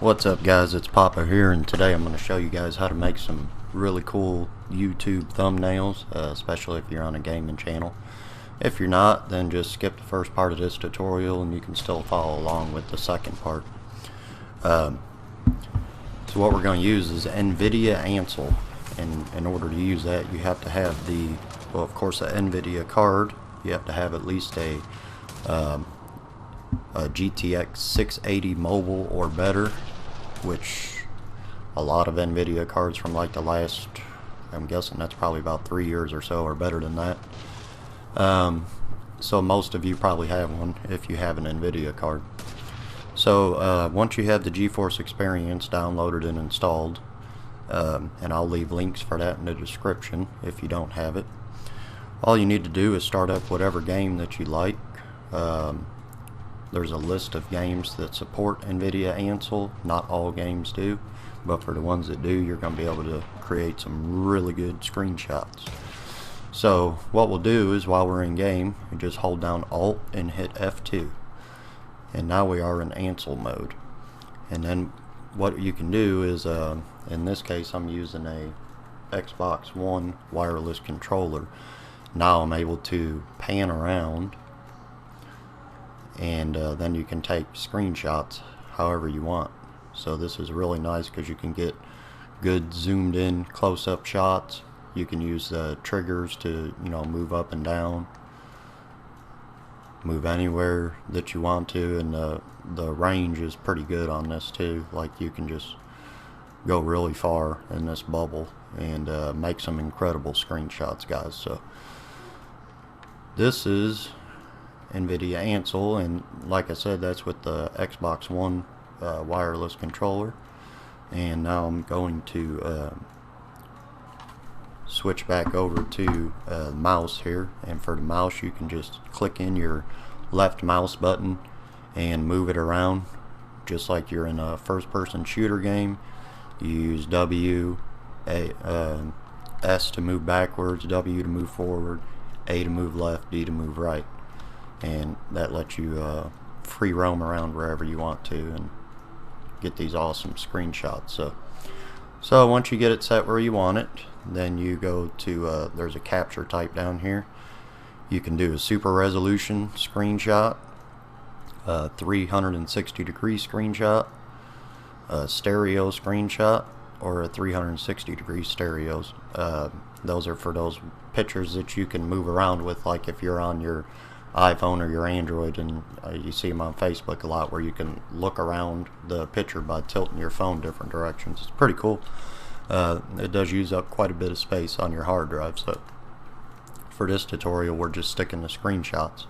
What's up guys, it's Papa here, and today I'm going to show you guys how to make some really cool YouTube thumbnails, especially if you're on a gaming channel. If you're not, then just skip the first part of this tutorial and you can still follow along with the second part. So what we're going to use is Nvidia Ansel, and in order to use that you have to have the, well, of course, an Nvidia card. You have to have at least a GTX 680 mobile or better, which a lot of Nvidia cards from like the last, I'm guessing that's probably about 3 years or so, or better than that. So most of you probably have one if you have an Nvidia card. So once you have the GeForce Experience downloaded and installed, and I'll leave links for that in the description if you don't have it, all you need to do is start up whatever game that you like. There's a list of games that support Nvidia Ansel. Not all games do, but for the ones that do, you're going to be able to create some really good screenshots. So what we'll do is, while we're in game, we just hold down Alt and hit F2, and now we are in Ansel mode. And then what you can do is, in this case I'm using a Xbox One wireless controller. Now I'm able to pan around, and then you can take screenshots however you want. So this is really nice because you can get good zoomed in close-up shots. You can use the triggers to, move up and down, move anywhere that you want to, and the range is pretty good on this too. Like, you can just go really far in this bubble and make some incredible screenshots, guys. So this is Nvidia Ansel, and like I said, that's with the Xbox One wireless controller. And now I'm going to switch back over to mouse here, and for the mouse you can just click in your left mouse button and move it around just like you're in a first-person shooter game. You use S to move backwards, W to move forward, A to move left, D to move right, and that lets you free roam around wherever you want to and get these awesome screenshots. So once you get it set where you want it, then you go to there's a capture type down here. You can do a super resolution screenshot, 360 degree screenshot, a stereo screenshot, or a 360 degree stereos. Those are for those pictures that you can move around with, like if you're on your iPhone or your Android, and you see them on Facebook a lot, where you can look around the picture by tilting your phone different directions. It's pretty cool. It does use up quite a bit of space on your hard drive, so for this tutorial we're just sticking to screenshots.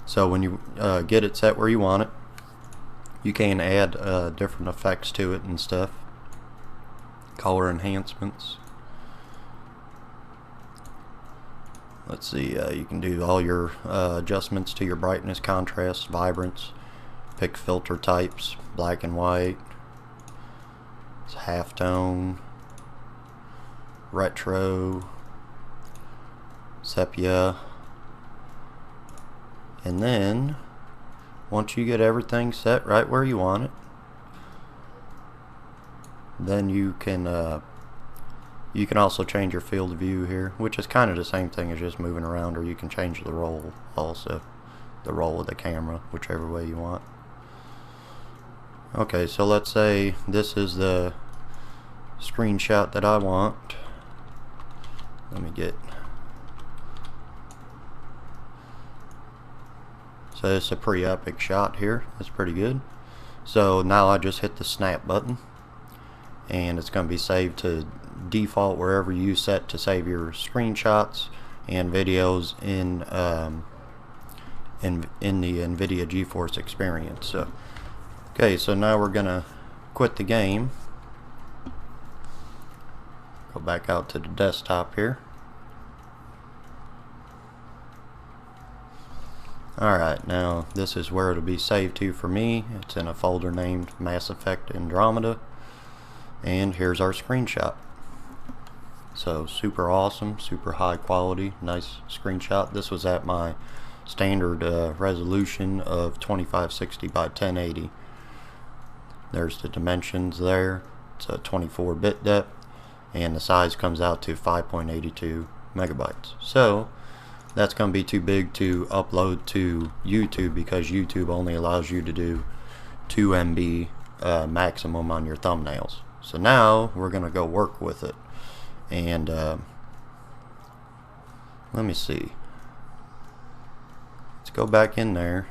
So when you get it set where you want it, you can add different effects to it and stuff, color enhancements. Let's see, you can do all your adjustments to your brightness, contrast, vibrance, pick filter types, black and white, halftone, retro, sepia. And then once you get everything set right where you want it, then you can also change your field of view here, which is kind of the same thing as just moving around, or you can change the roll also, the roll of the camera, whichever way you want. Okay, so let's say this is the screenshot that I want. Let me get, so it's a pretty epic shot here. That's pretty good. So now I just hit the snap button, and it's going to be saved to default wherever you set to save your screenshots and videos in the Nvidia GeForce Experience. So okay, so now we're gonna quit the game, go back out to the desktop here. Alright, now this is where it'll be saved to for me. It's in a folder named Mass Effect Andromeda, and here's our screenshot. So super awesome, super high quality, nice screenshot. This was at my standard resolution of 2560 by 1080. There's the dimensions there. It's a 24-bit depth, and the size comes out to 5.82 megabytes. So that's going to be too big to upload to YouTube, because YouTube only allows you to do 2 MB maximum on your thumbnails. So now we're going to go work with it. And let me see. Let's go back in there.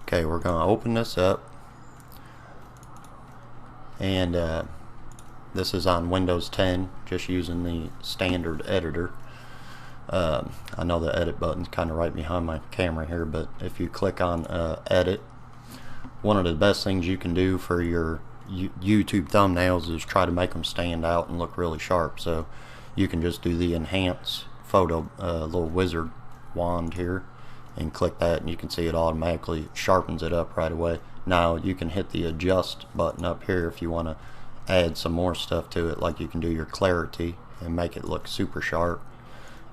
Okay, we're going to open this up. And this is on Windows 10, just using the standard editor. I know the edit button's kind of right behind my camera here, but if you click on edit, one of the best things you can do for your YouTube thumbnails is try to make them stand out and look really sharp. So you can just do the enhance photo little wizard wand here and click that, and you can see it automatically sharpens it up right away. Now you can hit the adjust button up here if you want to add some more stuff to it, like you can do your clarity and make it look super sharp,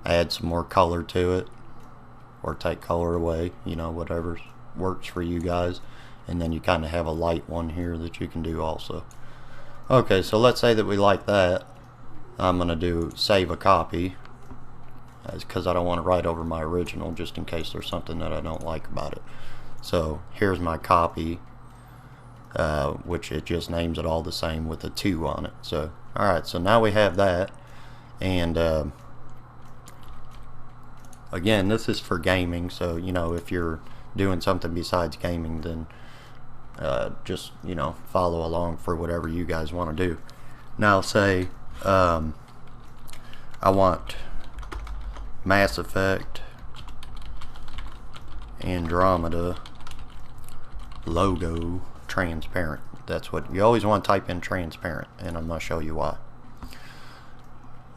add some more color to it, or take color away, you know, whatever works for you guys. And then you kind of have a light one here that you can do also. Okay, so let's say that we like that. I'm going to do save a copy, because I don't want to write over my original, just in case there's something that I don't like about it. So here's my copy, which it just names it all the same with a 2 on it. So alright, so now we have that. And again, this is for gaming, so you know, if you're doing something besides gaming, then just, you know, follow along for whatever you guys want to do. Now say I want Mass Effect Andromeda logo transparent. That's what you always want to type in, transparent, and I'm going to show you why.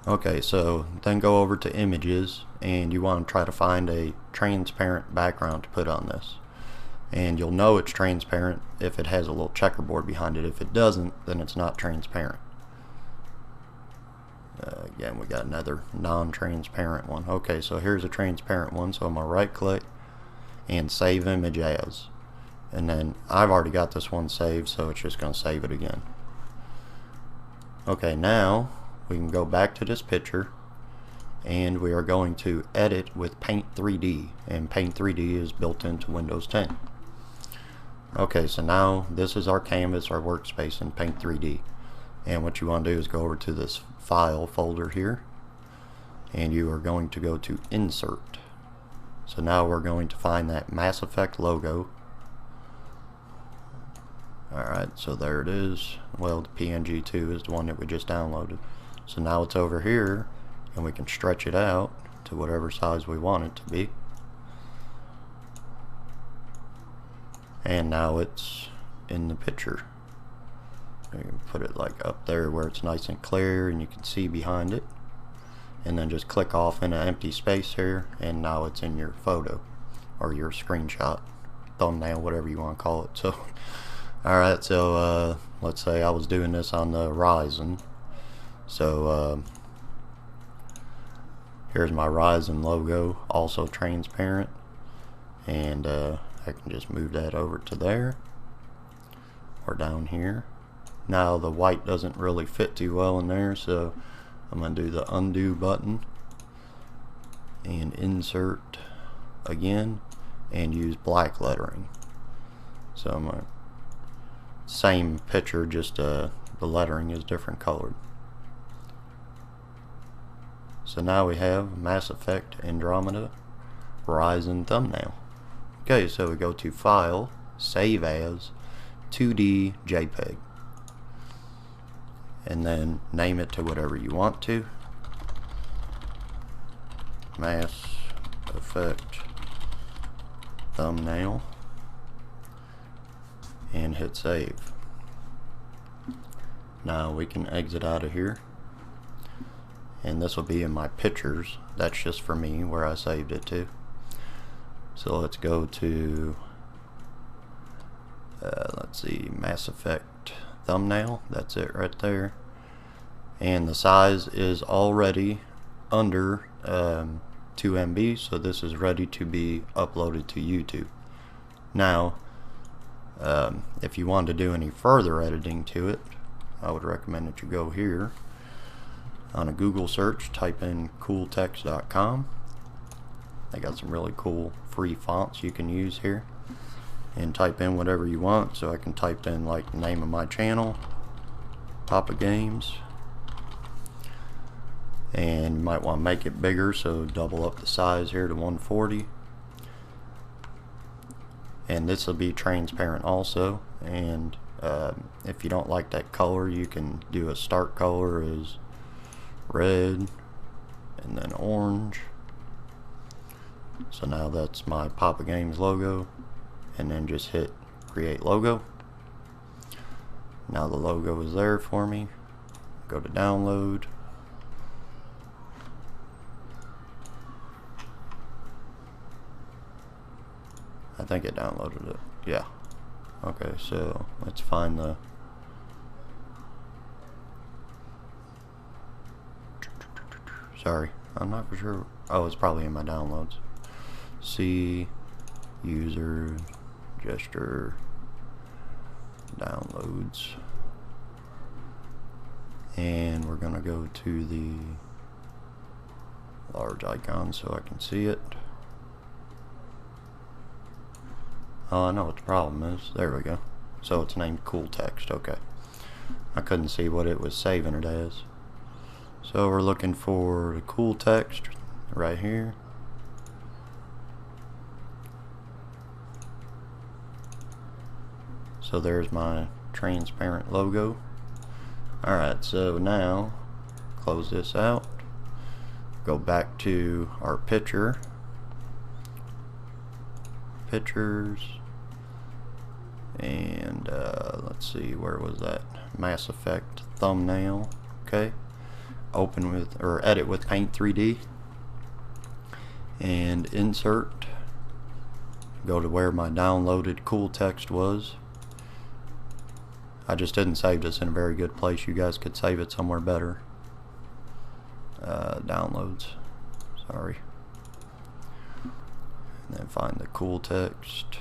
Okay, so then go over to images, and you want to try to find a transparent background to put on this. And you'll know it's transparent if it has a little checkerboard behind it. If it doesn't, then it's not transparent. Again, we got another non-transparent one. Okay, so here's a transparent one, so I'm going to right click and save image as. And then I've already got this one saved, so it's just going to save it again. Okay, now we can go back to this picture, and we are going to edit with Paint 3D, and Paint 3D is built into Windows 10. Okay, so now this is our canvas, our workspace in Paint 3D. And what you want to do is go over to this file folder here, and you are going to go to insert. So now we're going to find that Mass Effect logo. Alright, so there it is. Well, the PNG2 is the one that we just downloaded. So now it's over here, and we can stretch it out to whatever size we want it to be. And now it's in the picture. You can put it like up there where it's nice and clear and you can see behind it. And then just click off in an empty space here, and now it's in your photo or your screenshot, thumbnail, whatever you want to call it. So alright, so let's say I was doing this on the Ryzen. So here's my Ryzen logo, also transparent, and I can just move that over to there or down here. Now the white doesn't really fit too well in there, so I'm going to do the undo button and insert again and use black lettering. So I'm going to, same picture, just the lettering is different colored. So now we have Mass Effect Andromeda Ryzen thumbnail. Okay, so we go to File, Save As, 2D JPEG, and then name it to whatever you want to. Mass Effect thumbnail, and hit save. Now we can exit out of here, and this will be in my pictures. That's just for me where I saved it to. So let's go to let's see, Mass Effect thumbnail. That's it right there, and the size is already under 2 MB, so this is ready to be uploaded to YouTube. Now If you want to do any further editing to it, I would recommend that you go here on a Google search, type in cooltext.com. They got some really cool free fonts you can use here, and type in whatever you want. So I can type in like the name of my channel, PapaGames, and you might want to make it bigger, so double up the size here to 140. And this will be transparent also, and if you don't like that color, you can do a start color as red and then orange. So now that's my PapaGames logo, and then just hit create logo. Now the logo is there for me. Go to download. I think it downloaded it. Yeah. Okay, so let's find the sorry, I'm not for sure. Oh, it's probably in my downloads. See, user, gesture, downloads, and we're gonna go to the large icon so I can see it. Oh, I know what the problem is. There we go. So it's named Cool Text. Okay. I couldn't see what it was saving it as. So we're looking for the Cool Text right here. So there's my transparent logo. Alright, so now close this out. Go back to our picture. Pictures. And let's see, where was that? Mass Effect thumbnail. Okay. Open with, or edit with Paint 3D. And insert. Go to where my downloaded cool text was. I just didn't save this in a very good place. You guys could save it somewhere better. Downloads. Sorry. And then find the cool text.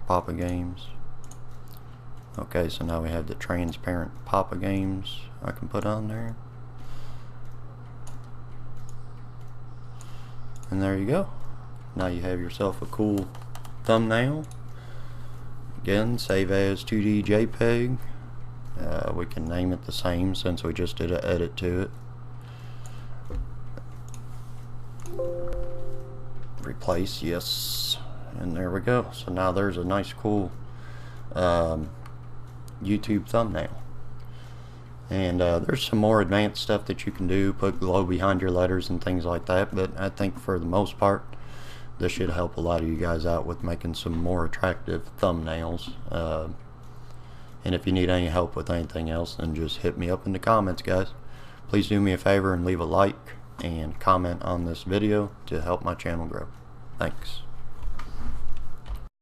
PapaGames. Okay, so now we have the transparent PapaGames I can put on there. And there you go. Now you have yourself a cool thumbnail. Again, save as 2D JPEG. We can name it the same since we just did an edit to it. Replace, yes. And there we go. So now there's a nice cool YouTube thumbnail. And there's some more advanced stuff that you can do, put glow behind your letters and things like that, but I think for the most part this should help a lot of you guys out with making some more attractive thumbnails. And if you need any help with anything else, then just hit me up in the comments, guys. Please do me a favor and leave a like and comment on this video to help my channel grow. Thanks.